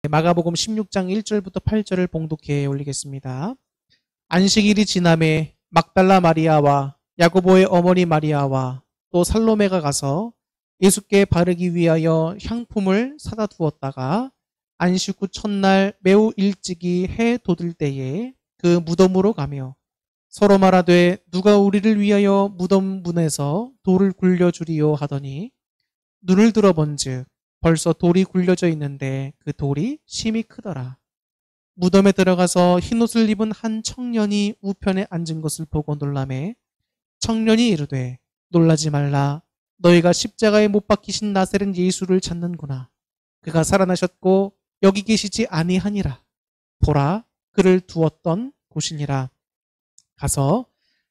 마가복음 16장 1절부터 8절을 봉독해 올리겠습니다. 안식일이 지남에 막달라 마리아와 야고보의 어머니 마리아와 또 살로메가 가서 예수께 바르기 위하여 향품을 사다 두었다가 안식 후 첫날 매우 일찍이 해 돋을 때에 그 무덤으로 가며 서로 말하되 누가 우리를 위하여 무덤 문에서 돌을 굴려주리요 하더니 눈을 들어본즉 벌써 돌이 굴려져 있는데 그 돌이 심히 크더라. 무덤에 들어가서 흰옷을 입은 한 청년이 우편에 앉은 것을 보고 놀라매 청년이 이르되 놀라지 말라. 너희가 십자가에 못 박히신 나사렛 예수를 찾는구나. 그가 살아나셨고 여기 계시지 아니하니라. 보라, 그를 두었던 곳이니라. 가서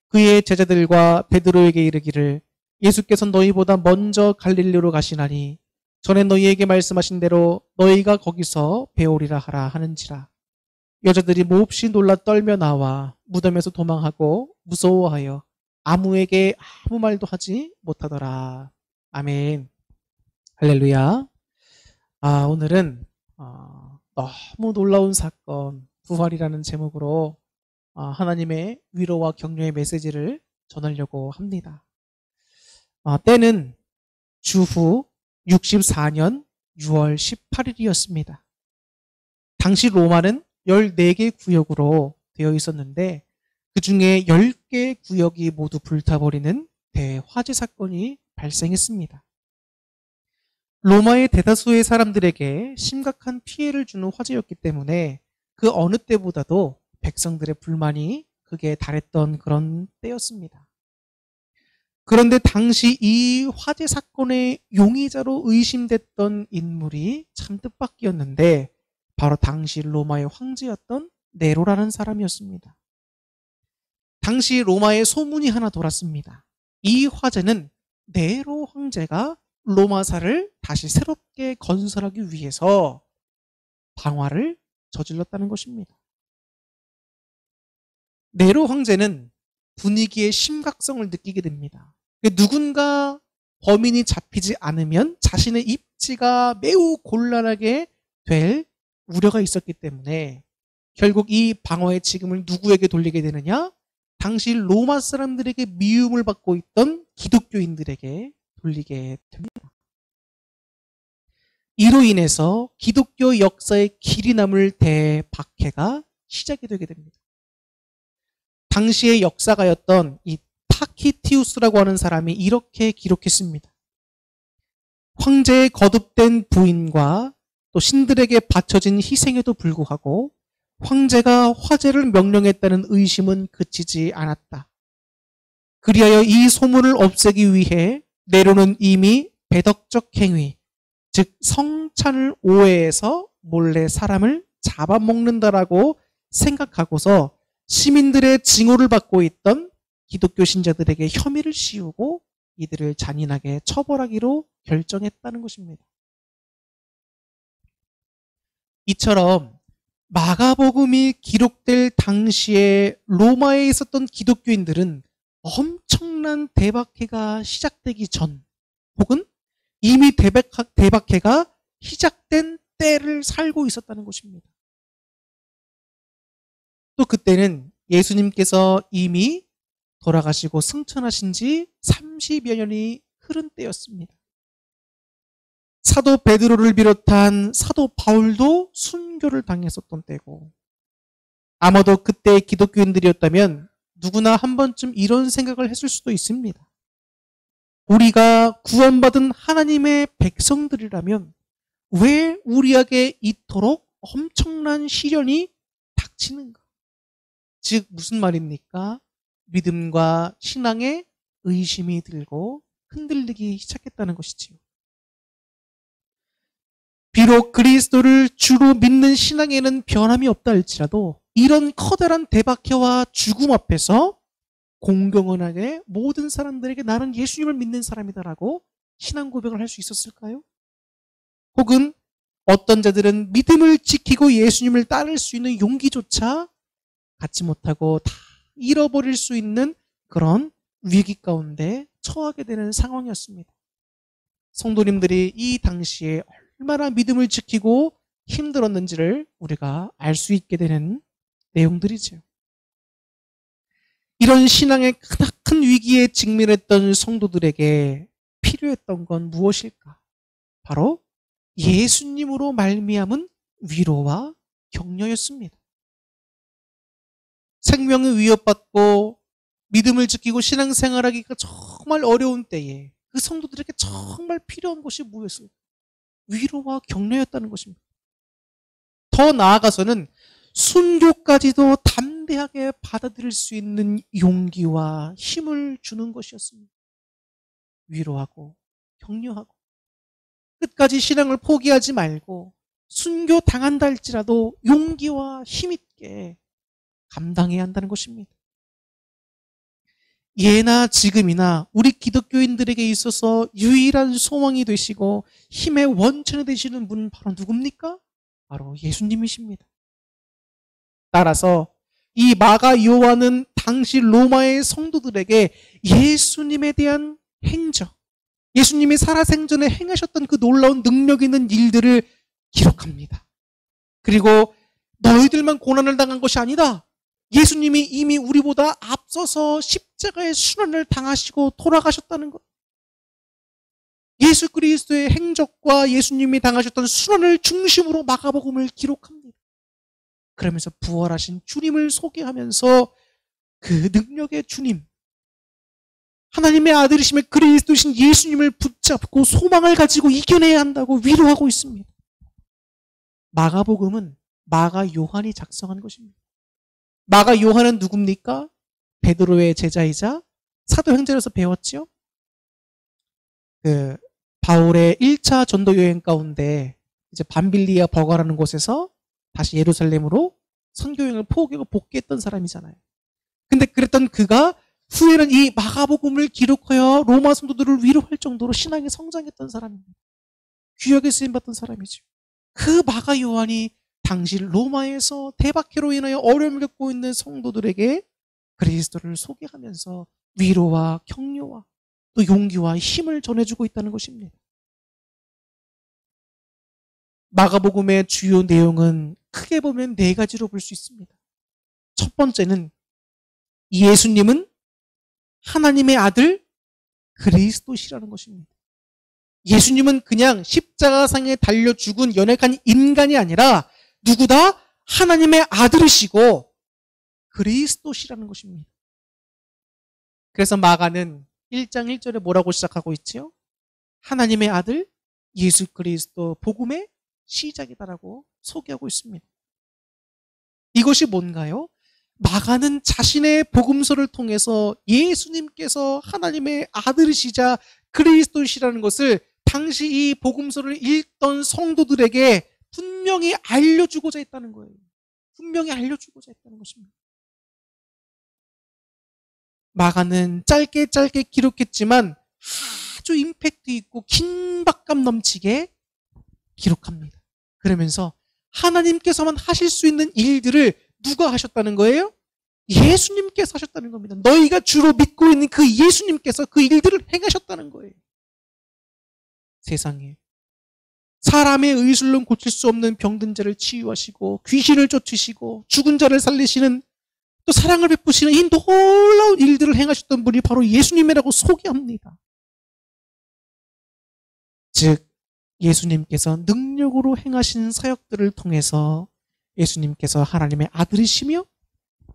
그의 제자들과 베드로에게 이르기를 예수께서 너희보다 먼저 갈릴리로 가시나니 전에 너희에게 말씀하신 대로 너희가 거기서 배우리라 하라 하는지라. 여자들이 몹시 놀라 떨며 나와 무덤에서 도망하고 무서워하여 아무에게 아무 말도 하지 못하더라. 아멘. 할렐루야. 오늘은 너무 놀라운 사건, 부활이라는 제목으로 하나님의 위로와 격려의 메시지를 전하려고 합니다. 때는 주후 64년 6월 18일이었습니다. 당시 로마는 14개 구역으로 되어 있었는데 그 중에 10개 구역이 모두 불타버리는 대화재 사건이 발생했습니다. 로마의 대다수의 사람들에게 심각한 피해를 주는 화재였기 때문에 그 어느 때보다도 백성들의 불만이 극에 달했던 그런 때였습니다. 그런데 당시 이 화재 사건의 용의자로 의심됐던 인물이 참 뜻밖이었는데 바로 당시 로마의 황제였던 네로라는 사람이었습니다. 당시 로마에 소문이 하나 돌았습니다. 이 화재는 네로 황제가 로마사를 다시 새롭게 건설하기 위해서 방화를 저질렀다는 것입니다. 네로 황제는 분위기의 심각성을 느끼게 됩니다. 누군가 범인이 잡히지 않으면 자신의 입지가 매우 곤란하게 될 우려가 있었기 때문에 결국 이 방어의 책임을 누구에게 돌리게 되느냐? 당시 로마 사람들에게 미움을 받고 있던 기독교인들에게 돌리게 됩니다. 이로 인해서 기독교 역사에 길이 남을 대박해가 시작이 되게 됩니다. 당시의 역사가였던 이 타키티우스라고 하는 사람이 이렇게 기록했습니다. 황제의 거듭된 부인과 또 신들에게 바쳐진 희생에도 불구하고 황제가 화재를 명령했다는 의심은 그치지 않았다. 그리하여 이 소문을 없애기 위해 네로는 이미 배덕적 행위, 즉 성찬을 오해해서 몰래 사람을 잡아먹는다라고 생각하고서 시민들의 징후를 받고 있던 기독교 신자들에게 혐의를 씌우고 이들을 잔인하게 처벌하기로 결정했다는 것입니다. 이처럼 마가복음이 기록될 당시에 로마에 있었던 기독교인들은 엄청난 대박해가 시작되기 전 혹은 이미 대박해가 시작된 때를 살고 있었다는 것입니다. 또 그때는 예수님께서 이미 돌아가시고 승천하신 지 30여 년이 흐른 때였습니다. 사도 베드로를 비롯한 사도 바울도 순교를 당했었던 때고 아마도 그때의 기독교인들이었다면 누구나 한 번쯤 이런 생각을 했을 수도 있습니다. 우리가 구원받은 하나님의 백성들이라면 왜 우리에게 이토록 엄청난 시련이 닥치는가? 즉 무슨 말입니까? 믿음과 신앙에 의심이 들고 흔들리기 시작했다는 것이지요. 비록 그리스도를 주로 믿는 신앙에는 변함이 없다 할지라도 이런 커다란 대박해와 죽음 앞에서 공경연하게 모든 사람들에게 나는 예수님을 믿는 사람이다라고 신앙 고백을 할 수 있었을까요? 혹은 어떤 자들은 믿음을 지키고 예수님을 따를 수 있는 용기조차 갖지 못하고 다 잃어버릴 수 있는 그런 위기 가운데 처하게 되는 상황이었습니다. 성도님들이 이 당시에 얼마나 믿음을 지키고 힘들었는지를 우리가 알 수 있게 되는 내용들이죠. 이런 신앙의 크나큰 위기에 직면했던 성도들에게 필요했던 건 무엇일까? 바로 예수님으로 말미암은 위로와 격려였습니다. 생명을 위협받고 믿음을 지키고 신앙생활하기가 정말 어려운 때에 그 성도들에게 정말 필요한 것이 무엇일까? 위로와 격려였다는 것입니다. 더 나아가서는 순교까지도 담대하게 받아들일 수 있는 용기와 힘을 주는 것이었습니다. 위로하고 격려하고 끝까지 신앙을 포기하지 말고 순교 당한다 할지라도 용기와 힘 있게 감당해야 한다는 것입니다. 예나 지금이나 우리 기독교인들에게 있어서 유일한 소망이 되시고 힘의 원천이 되시는 분은 바로 누굽니까? 바로 예수님이십니다. 따라서 이 마가 요한은 당시 로마의 성도들에게 예수님에 대한 행적, 예수님이 살아생전에 행하셨던 그 놀라운 능력 있는 일들을 기록합니다. 그리고 너희들만 고난을 당한 것이 아니다. 예수님이 이미 우리보다 앞서서 십자가의 순환을 당하시고 돌아가셨다는 것. 예수 그리스도의 행적과 예수님이 당하셨던 순환을 중심으로 마가복음을 기록합니다. 그러면서 부활하신 주님을 소개하면서 그 능력의 주님, 하나님의 아들이시며 그리스도신 예수님을 붙잡고 소망을 가지고 이겨내야 한다고 위로하고 있습니다. 마가복음은 마가 요한이 작성한 것입니다. 마가 요한은 누굽니까? 베드로의 제자이자 사도행전에서 배웠죠. 바울의 1차 전도 여행 가운데 이제 밤빌리아 버가라는 곳에서 다시 예루살렘으로 선교여행을 포기하고 복귀했던 사람이잖아요. 근데 그랬던 그가 후에는 이 마가복음을 기록하여 로마 성도들을 위로할 정도로 신앙이 성장했던 사람입니다. 귀하게 쓰임받던 사람이죠. 그 마가 요한이 당시 로마에서 대박해로 인하여 어려움을 겪고 있는 성도들에게 그리스도를 소개하면서 위로와 격려와 또 용기와 힘을 전해주고 있다는 것입니다. 마가복음의 주요 내용은 크게 보면 4가지로 볼 수 있습니다. 첫 번째는 예수님은 하나님의 아들 그리스도시라는 것입니다. 예수님은 그냥 십자가상에 달려 죽은 연약한 인간이 아니라 누구다? 하나님의 아들이시고 그리스도시라는 것입니다. 그래서 마가는 1장 1절에 뭐라고 시작하고 있지요? 하나님의 아들 예수 그리스도 복음의 시작이다라고 소개하고 있습니다. 이것이 뭔가요? 마가는 자신의 복음서를 통해서 예수님께서 하나님의 아들이시자 그리스도시라는 것을 당시 이 복음서를 읽던 성도들에게 분명히 알려주고자 했다는 거예요. 분명히 알려주고자 했다는 것입니다. 마가는 짧게 기록했지만 아주 임팩트 있고 긴박감 넘치게 기록합니다. 그러면서 하나님께서만 하실 수 있는 일들을 누가 하셨다는 거예요? 예수님께서 하셨다는 겁니다. 너희가 주로 믿고 있는 그 예수님께서 그 일들을 행하셨다는 거예요. 세상에 사람의 의술로 고칠 수 없는 병든 자를 치유하시고 귀신을 쫓으시고 죽은 자를 살리시는 또 사랑을 베푸시는 이 놀라운 일들을 행하셨던 분이 바로 예수님이라고 소개합니다. 즉 예수님께서 능력으로 행하신 사역들을 통해서 예수님께서 하나님의 아들이시며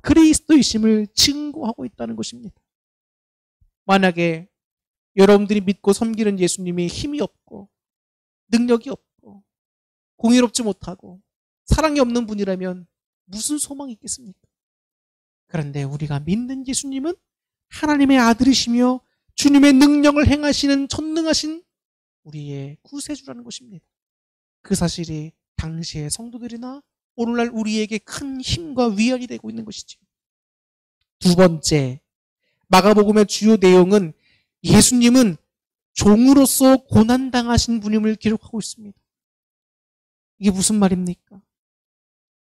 그리스도이심을 증거하고 있다는 것입니다. 만약에 여러분들이 믿고 섬기는 예수님이 힘이 없고 능력이 없고 공의롭지 못하고 사랑이 없는 분이라면 무슨 소망이 있겠습니까? 그런데 우리가 믿는 예수님은 하나님의 아들이시며 주님의 능력을 행하시는 전능하신 우리의 구세주라는 것입니다. 그 사실이 당시의 성도들이나 오늘날 우리에게 큰 힘과 위안이 되고 있는 것이죠. 두 번째, 마가복음의 주요 내용은 예수님은 종으로서 고난당하신 분임을 기록하고 있습니다. 이게 무슨 말입니까?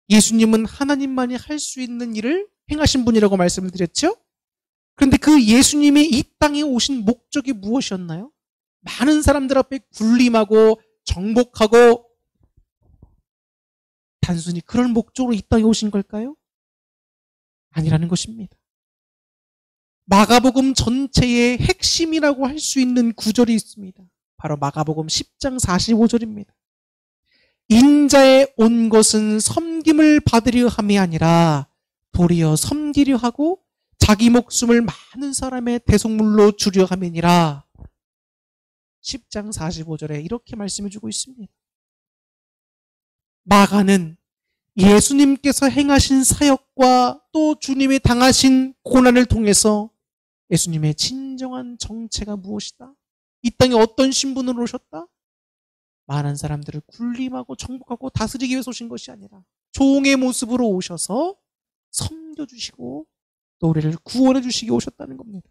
예수님은 하나님만이 할 수 있는 일을 행하신 분이라고 말씀을 드렸죠? 그런데 그 예수님이 이 땅에 오신 목적이 무엇이었나요? 많은 사람들 앞에 군림하고 정복하고 단순히 그런 목적으로 이 땅에 오신 걸까요? 아니라는 것입니다. 마가복음 전체의 핵심이라고 할 수 있는 구절이 있습니다. 바로 마가복음 10장 45절입니다. 인자에 온 것은 섬김을 받으려 함이 아니라 도리어 섬기려 하고 자기 목숨을 많은 사람의 대속물로 주려 함이니라. 10장 45절에 이렇게 말씀해 주고 있습니다. 마가는 예수님께서 행하신 사역과 또 주님이 당하신 고난을 통해서 예수님의 진정한 정체가 무엇이다? 이 땅에 어떤 신분으로 오셨다? 많은 사람들을 군림하고 정복하고 다스리기 위해서 오신 것이 아니라 종의 모습으로 오셔서 섬겨주시고 또 우리를 구원해 주시기 오셨다는 겁니다.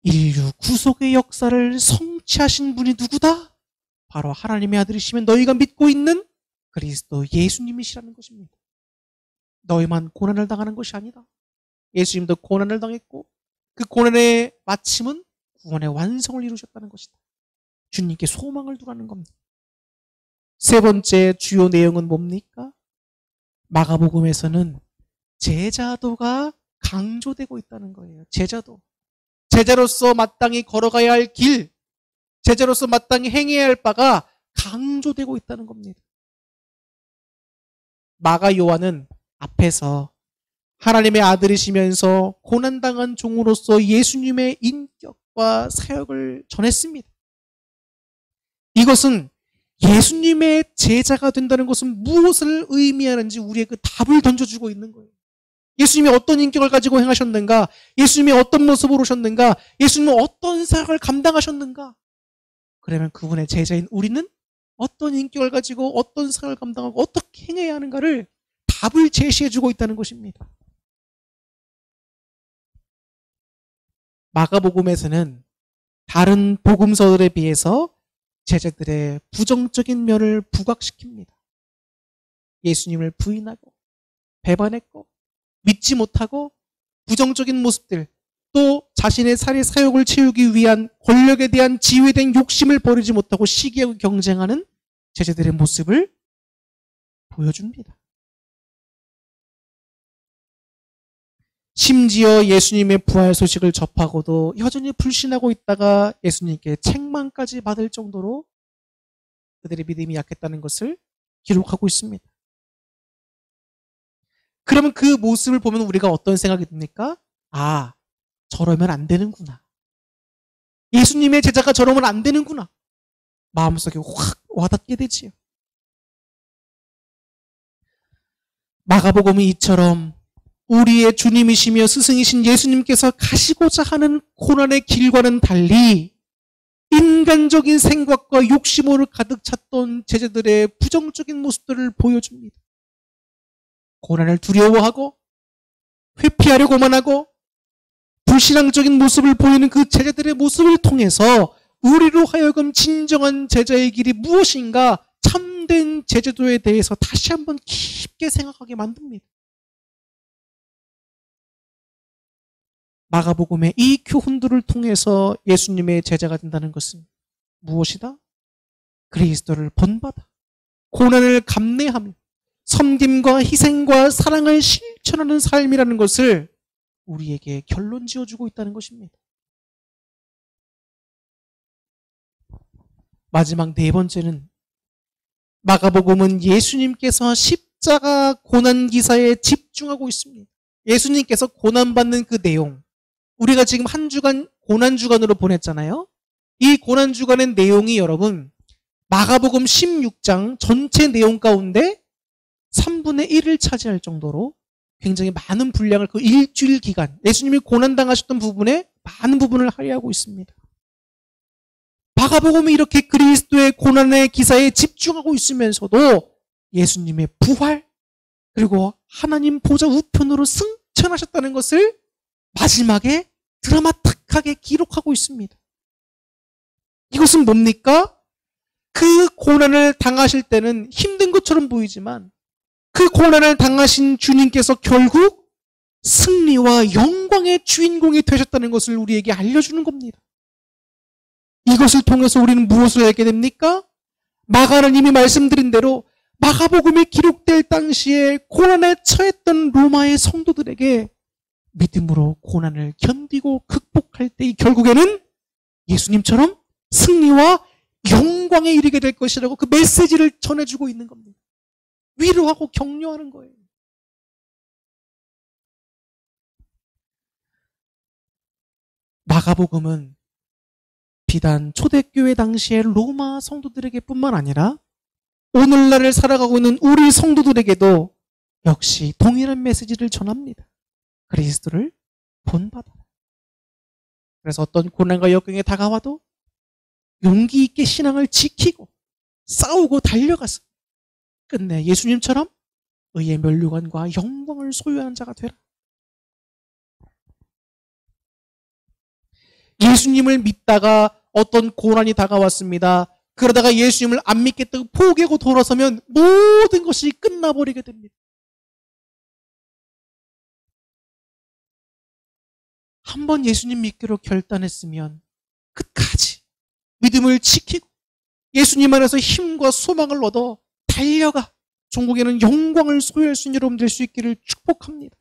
인류 구속의 역사를 성취하신 분이 누구다? 바로 하나님의 아들이시면 너희가 믿고 있는 그리스도 예수님이시라는 것입니다. 너희만 고난을 당하는 것이 아니다. 예수님도 고난을 당했고 그 고난의 마침은 구원의 완성을 이루셨다는 것이다. 주님께 소망을 두라는 겁니다. 세 번째 주요 내용은 뭡니까? 마가복음에서는 제자도가 강조되고 있다는 거예요. 제자도. 제자로서 마땅히 걸어가야 할 길, 제자로서 마땅히 행해야 할 바가 강조되고 있다는 겁니다. 마가 요한은 앞에서 하나님의 아들이시면서 고난당한 종으로서 예수님의 인격과 사역을 전했습니다. 이것은 예수님의 제자가 된다는 것은 무엇을 의미하는지 우리의 그 답을 던져주고 있는 거예요. 예수님이 어떤 인격을 가지고 행하셨는가? 예수님이 어떤 모습으로 오셨는가? 예수님은 어떤 사역을 감당하셨는가? 그러면 그분의 제자인 우리는 어떤 인격을 가지고 어떤 사역을 감당하고 어떻게 행해야 하는가를 답을 제시해주고 있다는 것입니다. 마가복음에서는 다른 복음서들에 비해서 제자들의 부정적인 면을 부각시킵니다. 예수님을 부인하고 배반했고 믿지 못하고 부정적인 모습들, 또 자신의 살의 사욕을 채우기 위한 권력에 대한 지배된 욕심을 버리지 못하고 시기하고 경쟁하는 제자들의 모습을 보여줍니다. 심지어 예수님의 부활 소식을 접하고도 여전히 불신하고 있다가 예수님께 책망까지 받을 정도로 그들의 믿음이 약했다는 것을 기록하고 있습니다. 그러면 그 모습을 보면 우리가 어떤 생각이 듭니까? 아, 저러면 안 되는구나. 예수님의 제자가 저러면 안 되는구나. 마음속에 확 와닿게 되지요. 마가복음은 이처럼 우리의 주님이시며 스승이신 예수님께서 가시고자 하는 고난의 길과는 달리 인간적인 생각과 욕심으로 가득 찼던 제자들의 부정적인 모습들을 보여줍니다. 고난을 두려워하고 회피하려고만 하고 불신앙적인 모습을 보이는 그 제자들의 모습을 통해서 우리로 하여금 진정한 제자의 길이 무엇인가, 참된 제자도에 대해서 다시 한번 깊게 생각하게 만듭니다. 마가복음의 이 교훈들을 통해서 예수님의 제자가 된다는 것은 무엇이다? 그리스도를 본받아 고난을 감내하며 섬김과 희생과 사랑을 실천하는 삶이라는 것을 우리에게 결론 지어주고 있다는 것입니다. 마지막 네 번째는 마가복음은 예수님께서 십자가 고난기사에 집중하고 있습니다. 예수님께서 고난받는 그 내용, 우리가 지금 한 주간 고난주간으로 보냈잖아요. 이 고난주간의 내용이 여러분 마가복음 16장 전체 내용 가운데 3분의 1을 차지할 정도로 굉장히 많은 분량을 그 일주일 기간 예수님이 고난당하셨던 부분에 많은 부분을 할애하고 있습니다. 마가복음이 이렇게 그리스도의 고난의 기사에 집중하고 있으면서도 예수님의 부활 그리고 하나님 보좌 우편으로 승천하셨다는 것을 마지막에 드라마틱하게 기록하고 있습니다. 이것은 뭡니까? 그 고난을 당하실 때는 힘든 것처럼 보이지만 그 고난을 당하신 주님께서 결국 승리와 영광의 주인공이 되셨다는 것을 우리에게 알려주는 겁니다. 이것을 통해서 우리는 무엇을 알게 됩니까? 마가는 이미 말씀드린 대로 마가복음이 기록될 당시에 고난에 처했던 로마의 성도들에게 믿음으로 고난을 견디고 극복할 때 결국에는 예수님처럼 승리와 영광에 이르게 될 것이라고 그 메시지를 전해주고 있는 겁니다. 위로하고 격려하는 거예요. 마가복음은 비단 초대교회 당시의 로마 성도들에게 뿐만 아니라 오늘날을 살아가고 있는 우리 성도들에게도 역시 동일한 메시지를 전합니다. 그리스도를 본받아라. 그래서 어떤 고난과 역경에 다가와도 용기 있게 신앙을 지키고 싸우고 달려가서 끝내 예수님처럼 의의 면류관과 영광을 소유하는 자가 되라. 예수님을 믿다가 어떤 고난이 다가왔습니다. 그러다가 예수님을 안 믿겠다고 포기하고 돌아서면 모든 것이 끝나버리게 됩니다. 한번 예수님 믿기로 결단했으면 끝까지 믿음을 지키고 예수님 안에서 힘과 소망을 얻어 달려가 종국에는 영광을 소유할 수 있는 여러분 될 수 있기를 축복합니다.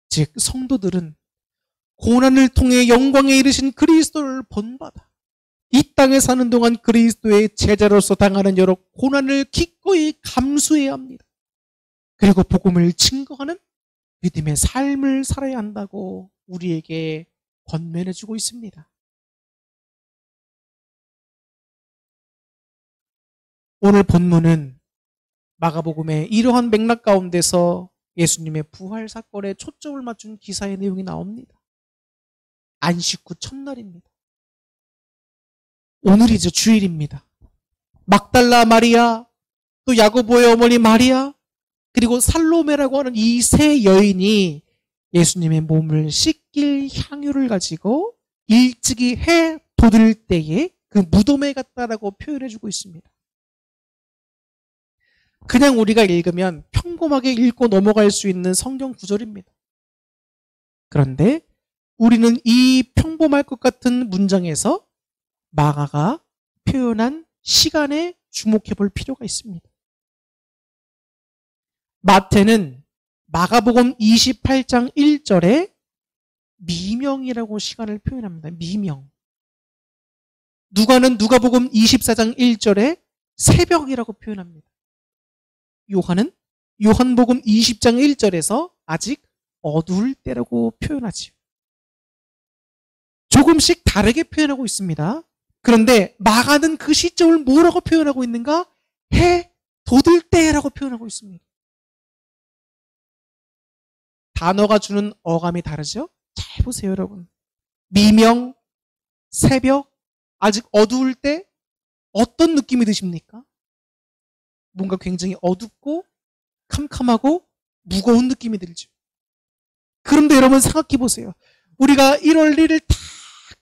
즉 성도들은 고난을 통해 영광에 이르신 그리스도를 본받아 이 땅에 사는 동안 그리스도의 제자로서 당하는 여러 고난을 기꺼이 감수해야 합니다. 그리고 복음을 증거하는 믿음의 삶을 살아야 한다고 우리에게 권면해주고 있습니다. 오늘 본문은 마가복음의 이러한 맥락 가운데서 예수님의 부활 사건에 초점을 맞춘 기사의 내용이 나옵니다. 안식 후 첫날입니다. 오늘이죠. 주일입니다. 막달라 마리아, 또 야고보의 어머니 마리아, 그리고 살로메라고 하는 이 세 여인이 예수님의 몸을 씻길 향유를 가지고 일찍이 해 돋을 때에 그 무덤에 갔다라고 표현해주고 있습니다. 그냥 우리가 읽으면 평범하게 읽고 넘어갈 수 있는 성경 구절입니다. 그런데 우리는 이 평범할 것 같은 문장에서 마가가 표현한 시간에 주목해 볼 필요가 있습니다. 마태는 마가복음 28장 1절에 미명이라고 시간을 표현합니다. 미명. 누가는 누가복음 24장 1절에 새벽이라고 표현합니다. 요한은 요한복음 20장 1절에서 아직 어두울 때라고 표현하지요. 조금씩 다르게 표현하고 있습니다. 그런데 마가는 그 시점을 뭐라고 표현하고 있는가? 해 돋을 때라고 표현하고 있습니다. 단어가 주는 어감이 다르죠? 잘 보세요, 여러분. 미명, 새벽, 아직 어두울 때 어떤 느낌이 드십니까? 뭔가 굉장히 어둡고 캄캄하고 무거운 느낌이 들죠. 그런데 여러분 생각해 보세요. 우리가 1월 1일 탁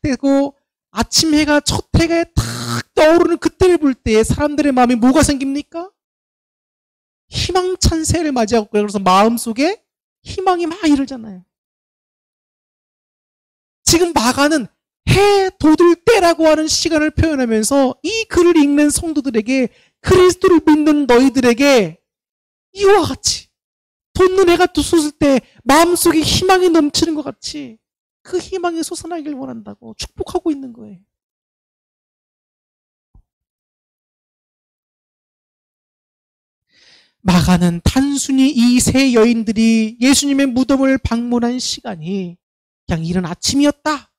되고 아침 해가 첫 해가 탁 떠오르는 그때를 볼 때 사람들의 마음에 뭐가 생깁니까? 희망찬 새해를 맞이하고 그래서 마음속에 희망이 막 이르잖아요. 지금 마가는 해 돋을 때라고 하는 시간을 표현하면서 이 글을 읽는 성도들에게 그리스도를 믿는 너희들에게 이와 같이 돋는 해가 돋을 때 마음속에 희망이 넘치는 것 같이 그 희망이 솟아나길 원한다고 축복하고 있는 거예요. 마가는 단순히 이 세 여인들이 예수님의 무덤을 방문한 시간이 그냥 이른 아침이었다,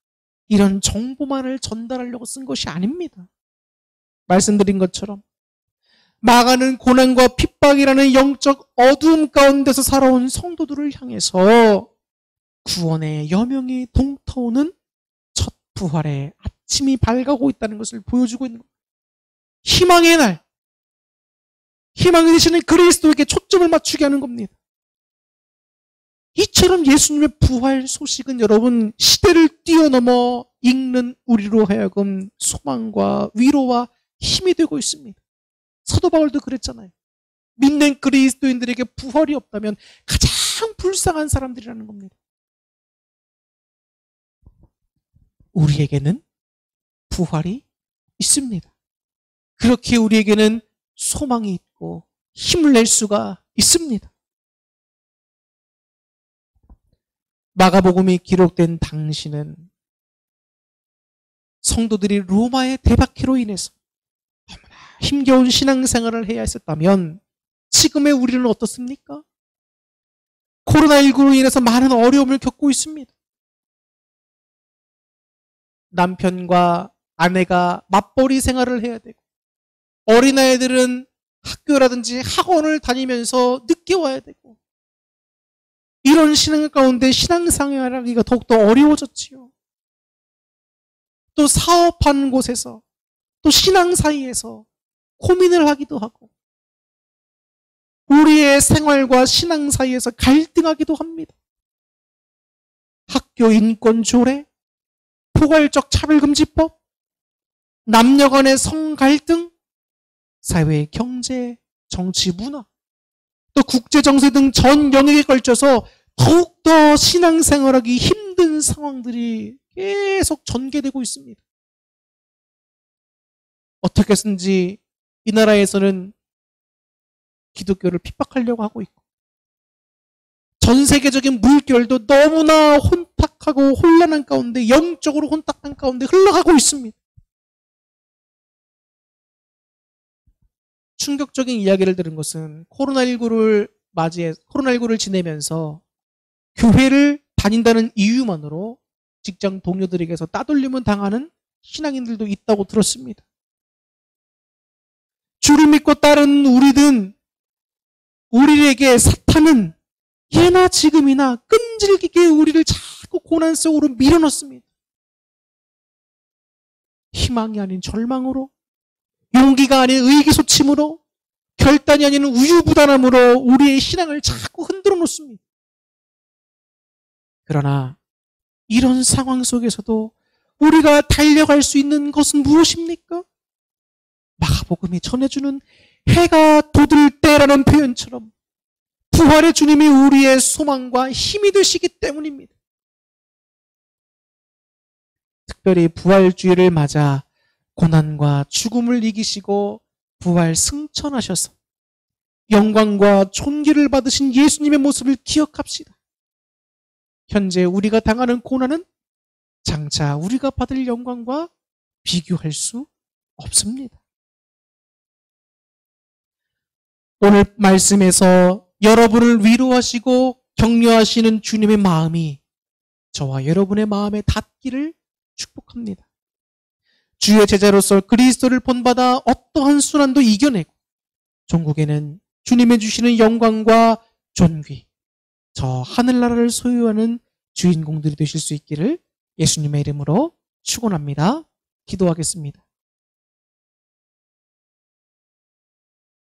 이런 정보만을 전달하려고 쓴 것이 아닙니다. 말씀드린 것처럼 마가는 고난과 핍박이라는 영적 어두움 가운데서 살아온 성도들을 향해서 구원의 여명이 동터오는 첫 부활의 아침이 밝아오고 있다는 것을 보여주고 있는 겁니다. 희망의 날, 희망이 되시는 그리스도에게 초점을 맞추게 하는 겁니다. 이처럼 예수님의 부활 소식은 여러분 시대를 뛰어넘어 읽는 우리로 하여금 소망과 위로와 힘이 되고 있습니다. 사도 바울도 그랬잖아요. 믿는 그리스도인들에게 부활이 없다면 가장 불쌍한 사람들이라는 겁니다. 우리에게는 부활이 있습니다. 그렇게 우리에게는 소망이 있고 힘을 낼 수가 있습니다. 마가복음이 기록된 당시는 성도들이 로마의 대박해로 인해서 너무나 힘겨운 신앙생활을 해야 했었다면 지금의 우리는 어떻습니까? 코로나19로 인해서 많은 어려움을 겪고 있습니다. 남편과 아내가 맞벌이 생활을 해야 되고 어린아이들은 학교라든지 학원을 다니면서 늦게 와야 되고 이런 신앙 가운데 신앙생활하기가 더욱더 어려워졌지요. 또 사업하는 곳에서 또 신앙 사이에서 고민을 하기도 하고 우리의 생활과 신앙 사이에서 갈등하기도 합니다. 학교 인권 조례, 포괄적 차별금지법, 남녀 간의 성 갈등, 사회, 경제, 정치, 문화, 또 국제 정세 등 전 영역에 걸쳐서 더욱더 신앙생활하기 힘든 상황들이 계속 전개되고 있습니다. 어떻게 해서든지 이 나라에서는 기독교를 핍박하려고 하고 있고 전 세계적인 물결도 너무나 혼탁하고 혼란한 가운데 영적으로 혼탁한 가운데 흘러가고 있습니다. 충격적인 이야기를 들은 것은 코로나19를 지내면서 교회를 다닌다는 이유만으로 직장 동료들에게서 따돌림을 당하는 신앙인들도 있다고 들었습니다. 주를 믿고 따르는 우리에게 사탄은 예나 지금이나 끈질기게 우리를 자꾸 고난 속으로 밀어넣습니다. 희망이 아닌 절망으로, 용기가 아닌 의기소침으로, 결단이 아닌 우유부단함으로 우리의 신앙을 자꾸 흔들어 놓습니다. 그러나 이런 상황 속에서도 우리가 달려갈 수 있는 것은 무엇입니까? 마가복음이 전해주는 해가 돋을 때라는 표현처럼 부활의 주님이 우리의 소망과 힘이 되시기 때문입니다. 특별히 부활주의를 맞아 고난과 죽음을 이기시고 부활 승천하셔서 영광과 존귀를 받으신 예수님의 모습을 기억합시다. 현재 우리가 당하는 고난은 장차 우리가 받을 영광과 비교할 수 없습니다. 오늘 말씀에서 여러분을 위로하시고 격려하시는 주님의 마음이 저와 여러분의 마음에 닿기를 축복합니다. 주의 제자로서 그리스도를 본받아 어떠한 순환도 이겨내고 종국에는 주님의 주시는 영광과 존귀, 저 하늘나라를 소유하는 주인공들이 되실 수 있기를 예수님의 이름으로 축원합니다. 기도하겠습니다.